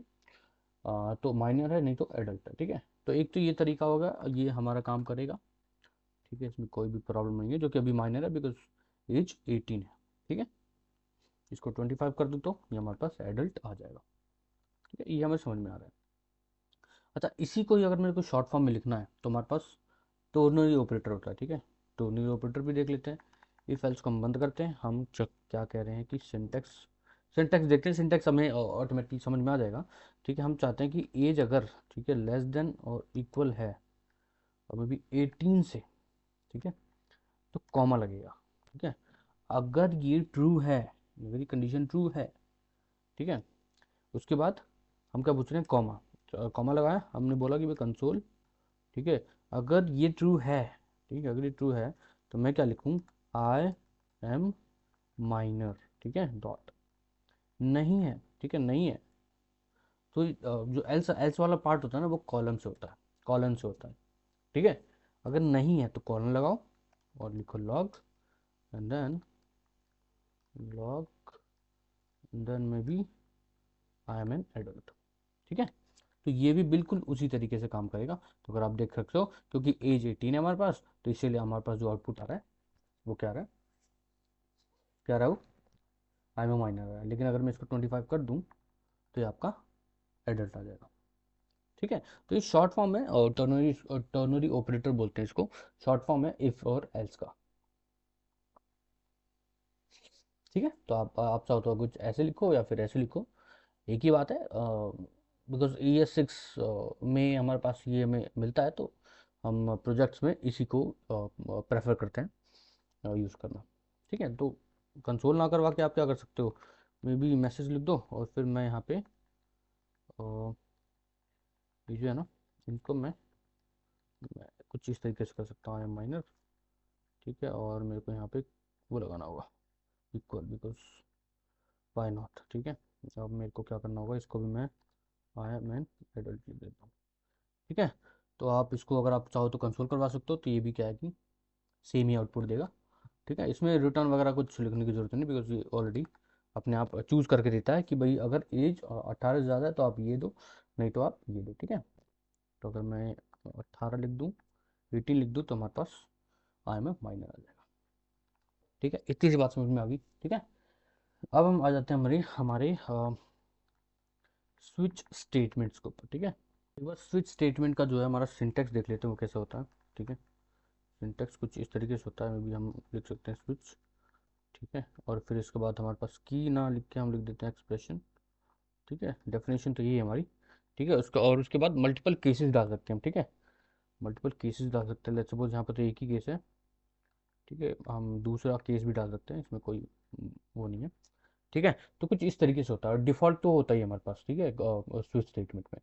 तो माइनर है, नहीं तो एडल्ट है, ठीक है। तो एक तो ये तरीका होगा, ये हमारा काम करेगा, ठीक है, इसमें कोई भी प्रॉब्लम नहीं है, जो कि अभी माइनर है बिकॉज एज 18 है, ठीक है। इसको 25 कर दूँ तो ये हमारे पास एडल्ट आ जाएगा, ठीक है, ये हमें समझ में आ रहा है। अच्छा, इसी को ही अगर मेरे को शॉर्ट फॉर्म में लिखना है तो हमारे पास टर्नरी ऑपरेटर होता है, ठीक है। टर्नरी ऑपरेटर भी देख लेते हैं। इफ एल्स को हम बंद करते हैं, हम चेक क्या कह रहे हैं कि सिंटेक्स, सिंटेक्स देखते हैं, सिंटेक्स हमें ऑटोमेटिकली समझ में आ जाएगा, ठीक है। हम चाहते हैं कि एज अगर, ठीक है, लेस देन और इक्वल है अभी भी 18 से, ठीक है, तो कॉमा लगेगा, ठीक है। अगर ये ट्रू है, अगर ये कंडीशन ट्रू है, ठीक है, उसके बाद हम क्या पूछ रहे हैं, कॉमा। कॉमा लगाया, हमने बोला कि भाई कंसोल, ठीक है, अगर ये ट्रू है, ठीक है, अगर ये ट्रू है तो मैं क्या लिखूँ, आई एम माइनर, ठीक है, डॉट। नहीं है, ठीक है, नहीं है तो जो एल्स एल्स वाला पार्ट होता है ना, वो कॉलम से होता है, कॉलन से होता है, ठीक है। अगर नहीं है तो कॉलन लगाओ और लिखो log, and then log, then में भी आई एम एन एडल्ट, ठीक है। तो ये भी बिल्कुल उसी तरीके से काम करेगा। तो अगर आप देख सकते हो, क्योंकि एज 18 है हमारे पास, तो इसीलिए हमारे पास जो आउटपुट आ रहा है वो क्या आ रहा है, क्या आ रहा है वो, आई एम माइनर आ रहा है। लेकिन अगर मैं इसको 25 कर दूं तो ये आपका एडल्ट आ जाएगा, ठीक है। तो ये शॉर्ट फॉर्म है, और टर्नरी, टर्नरी ऑपरेटर बोलते हैं इसको। शॉर्ट फॉर्म है इफ और एल्स का, ठीक है। तो आप चाहो तो कुछ ऐसे लिखो या फिर ऐसे लिखो, एक ही बात है। बिकॉज ES6 में हमारे पास ये हमें मिलता है, तो हम प्रोजेक्ट्स में इसी को प्रेफर करते हैं यूज़ करना, ठीक है। तो कंसोल ना करवा के आप क्या कर सकते हो, मे बी मैसेज लिख दो, और फिर मैं यहाँ पे ये जो है ना, इनको मैं कुछ इस तरीके से कर सकता हूँ, आई एम माइनर, ठीक है, और मेरे को यहाँ पे वो लगाना होगा इक्वल, बिकॉज वाई नॉट, ठीक है। अब मेरे को क्या करना होगा, इसको भी मैं आई एम एन एडल्ट लिख देता हूँ, ठीक है। तो आप इसको अगर आप चाहो तो कंसोल करवा सकते हो, तो ये भी क्या है कि सेम ही आउटपुट देगा, ठीक है। इसमें रिटर्न वगैरह कुछ लिखने की जरूरत नहीं, बिकॉज ये ऑलरेडी अपने आप चूज़ करके देता है कि भाई अगर एज 18 से ज़्यादा है तो आप ये दो, नहीं तो आप ये दो, ठीक है। तो अगर मैं 18 लिख दूँ, 18 लिख दूँ, तो हमारे पास आई एम ए माइनर आ जाएगा, ठीक है। इतनी सी बात समझ में आ गई, ठीक है। अब हम आ जाते हैं हमारे हमारे स्विच स्टेटमेंट्स के ऊपर, ठीक है। एक बार स्विच स्टेटमेंट का जो है हमारा सिंटेक्स देख लेते हैं वो कैसे होता है, ठीक है। सिंटेक्स कुछ इस तरीके से होता है, मे भी हम लिख सकते हैं स्विच, ठीक है, और फिर इसके बाद हमारे पास की ना लिख के हम लिख देते हैं एक्सप्रेशन, ठीक है। डेफिनेशन तो यही है हमारी, ठीक है। उसका और उसके बाद मल्टीपल केसेस डाल सकते हैं हम, ठीक है, मल्टीपल केसेस डाल सकते हैं। लेट्स सपोज यहाँ पर तो एक ही केस है, ठीक है, हम दूसरा केस भी डाल सकते हैं, इसमें कोई वो नहीं है, ठीक है। तो कुछ इस तरीके से होता है, डिफ़ॉल्ट तो होता ही है हमारे पास, ठीक है, स्विच स्टेटमेंट में।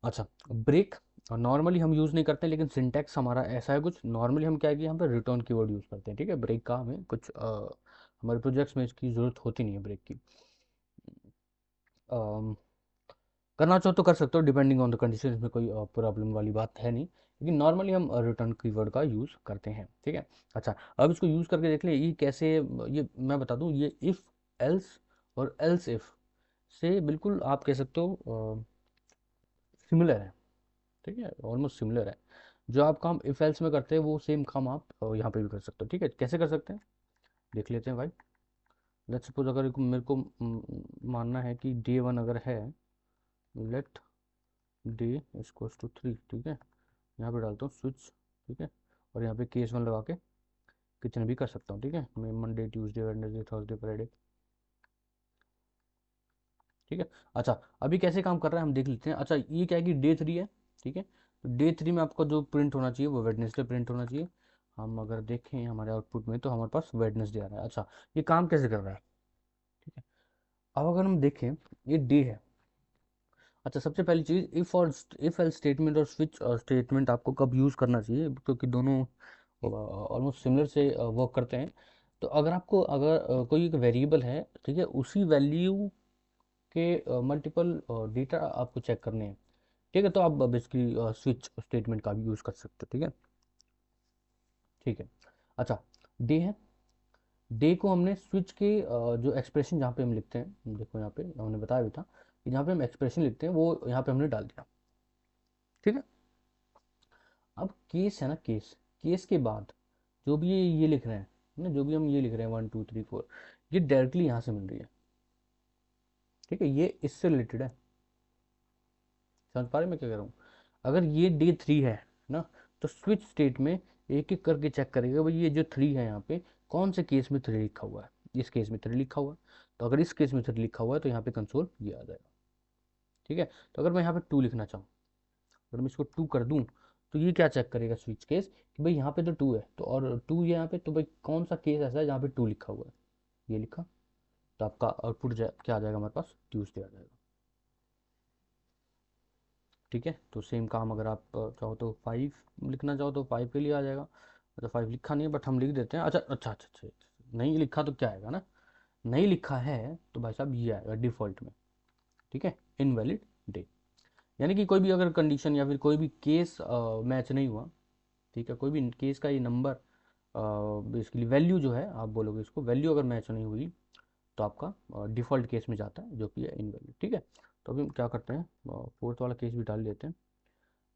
अच्छा, ब्रेक नॉर्मली हम यूज़ नहीं करते, लेकिन सिंटैक्स हमारा ऐसा है कुछ, नॉर्मली हम क्या है कि यहाँ पे रिटर्न कीवर्ड यूज़ करते हैं, ठीक है। ब्रेक का हमें कुछ हमारे प्रोजेक्ट्स में इसकी ज़रूरत होती नहीं है ब्रेक की। अम, करना चाहो तो कर सकते हो, डिपेंडिंग ऑन द कंडीशन, इसमें कोई प्रॉब्लम वाली बात है नहीं, लेकिन नॉर्मली हम रिटर्न कीवर्ड का यूज़ करते हैं, ठीक है। अच्छा, अब इसको यूज़ करके देख ले ये कैसे, ये मैं बता दूँ, ये इफ़ एल्स और एल्स इफ़ से बिल्कुल आप कह सकते हो सिमिलर है, ठीक है, ऑलमोस्ट सिमिलर है। जो आप काम इफ एल्स में करते हैं वो सेम काम आप यहाँ पे भी कर सकते हो, ठीक है। कैसे कर सकते हैं देख लेते हैं भाई। लेट्स सपोज अगर मेरे को मानना है कि day 1 अगर है, लेट डे इक्वल्स टू 3, ठीक है, यहाँ पे डालता हूँ स्विच, ठीक है, और यहाँ पे केस 1 लगा के कितने भी कर सकता हूँ, ठीक है। मैं Monday, Tuesday, Wednesday, Thursday, Friday, ठीक है। अच्छा, अभी कैसे काम कर रहा है हम देख लेते हैं। अच्छा, ये क्या है कि day 3 है, ठीक है, तो day 3 में आपका जो प्रिंट होना चाहिए वो वेडनेसडे प्रिंट होना चाहिए। हम अगर देखें हमारे आउटपुट में तो हमारे पास वेडनेसडे आ रहा है। अच्छा, ये काम कैसे कर रहा है, ठीक है। अब अगर हम देखें, ये डे है। अच्छा, सबसे पहली चीज़, इफ़ और इफ़ एल स्टेटमेंट और स्विच स्टेटमेंट आपको कब यूज़ करना चाहिए, क्योंकि दोनों ऑलमोस्ट सिमिलर से वर्क करते हैं। तो अगर आपको अगर कोई एक वेरिएबल है, ठीक है, उसी वैल्यू के मल्टीपल डेटा आपको चेक करने हैं, ठीक है, तो आप बेसिकली स्विच स्टेटमेंट का भी यूज़ कर सकते हो, ठीक है, ठीक है। अच्छा, डे है। डे को हमने स्विच के जो एक्सप्रेशन जहाँ पे हम लिखते हैं, देखो यहाँ पे हमने बताया भी था कि जहाँ पे हम एक्सप्रेशन लिखते हैं वो यहाँ पे हमने डाल दिया। ठीक है, अब केस है ना, केस, केस के बाद जो भी ये लिख रहे हैं ना, जो भी हम ये लिख रहे हैं 1 2 3 4, ये डायरेक्टली यहाँ से मिल रही है। ठीक है, ये इससे रिलेटेड है। समझ पा रहे मैं क्या कह रहा हूँ? अगर ये डे 3 है ना, तो स्विच स्टेट में एक एक करके चेक करेगा भाई ये जो 3 है यहाँ पे कौन से केस में 3 लिखा हुआ है। इस केस में 3 लिखा हुआ है, तो अगर इस केस में 3 लिखा हुआ है तो यहाँ पे कंसोल ये आ जाएगा। ठीक है, तो अगर मैं यहाँ पे 2 लिखना चाहूँ, अगर मैं इसको 2 कर दूँ, तो ये क्या चेक करेगा स्विच केस कि भाई यहाँ पे तो 2 है, तो और 2 यहाँ पे, तो भाई कौन सा केस ऐसा है जहाँ पे 2 लिखा हुआ है, ये लिखा, तो आपका आउटपुट क्या आ जाएगा हमारे पास, ट्यूसडे आ जाएगा। ठीक है, तो सेम काम अगर आप चाहो तो 5 लिखना चाहो तो 5 के लिए आ जाएगा। अच्छा 5 लिखा नहीं है बट हम लिख देते हैं। अच्छा अच्छा अच्छा अच्छा, नहीं लिखा तो क्या आएगा ना, नहीं लिखा है तो भाई साहब ये आएगा डिफ़ॉल्ट में। ठीक है, इनवैलिड डे, यानी कि कोई भी अगर कंडीशन या फिर कोई भी केस मैच नहीं हुआ, ठीक है, कोई भी केस का ये नंबर बेसिकली वैल्यू जो है आप बोलोगे इसको, वैल्यू अगर मैच नहीं हुई तो आपका डिफ़ॉल्ट केस में जाता है जो कि है इनवैलिड। ठीक है, तो अभी हम क्या करते हैं, फोर्थ वाला केस भी डाल देते हैं,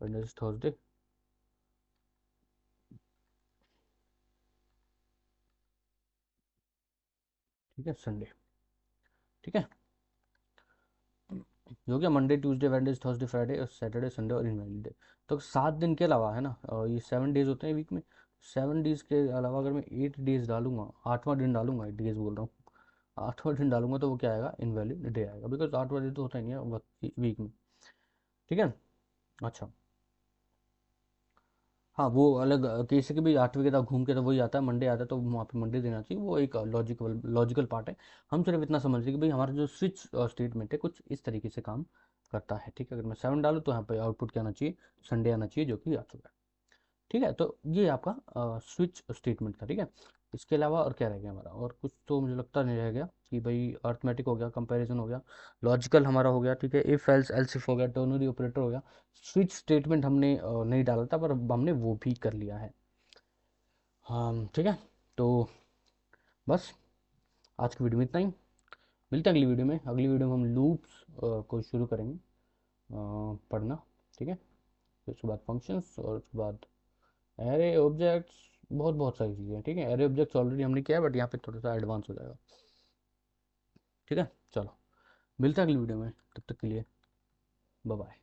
वेडनेसडे थर्सडे, ठीक है, संडे। ठीक है, जो क्या Monday Tuesday Wednesday Thursday Friday और सैटरडे संडे और इनवैलिड डे, तो 7 दिन के अलावा है ना, ये 7 डेज होते हैं वीक में, 7 डेज के अलावा अगर मैं 8 डेज डालूंगा, 8वां दिन डालूंगा, 8 डेज बोल रहा हूँ, 8वां दिन डालूंगा तो वो क्या आएगा, इनवैलिड डे आएगा, बिकॉज 8वां दिन तो होता ही नहीं है वीक में। ठीक है, अच्छा, हाँ वो अलग केस है कि भाई 8वें के तक घूम के तो वही आता है, मंडे आता है तो वहाँ पे मंडे देना चाहिए, वो एक लॉजिकल पार्ट है। हम सिर्फ इतना समझ रहे हैं कि भाई हमारा जो स्विच स्टेटमेंट है कुछ इस तरीके से काम करता है। ठीक है, अगर मैं 7 डालूँ तो यहाँ पे आउटपुट क्या आना चाहिए, संडे आना चाहिए, जो कि आ चुका है। ठीक है, तो ये आपका स्विच स्टेटमेंट था। ठीक है, इसके अलावा और क्या रह गया हमारा, और कुछ तो मुझे लगता नहीं रह गया कि भाई अर्थमेटिक हो गया, कंपैरिजन हो गया, लॉजिकल हमारा हो गया। ठीक है, इफ एल्स एल्स इफ हो गया, टर्नरी ऑपरेटर हो गया, स्विच स्टेटमेंट हमने नहीं डाला था पर अब हमने वो भी कर लिया है। हाँ ठीक है, तो बस आज की वीडियो में इतना ही, मिलते हैं अगली वीडियो में। अगली वीडियो में हम लूप्स को शुरू करेंगे पढ़ना। ठीक है, फिर उसके बाद फंक्शंस और उसके बाद एरे ऑब्जेक्ट्स, बहुत बहुत सारी चीज़ें हैं। ठीक है, एरे ऑब्जेक्ट्स ऑलरेडी हमने किया है बट यहाँ पे थोड़ा सा एडवांस हो जाएगा। ठीक है, चलो मिलते हैं अगली वीडियो में, तब तक के लिए बाय बाय।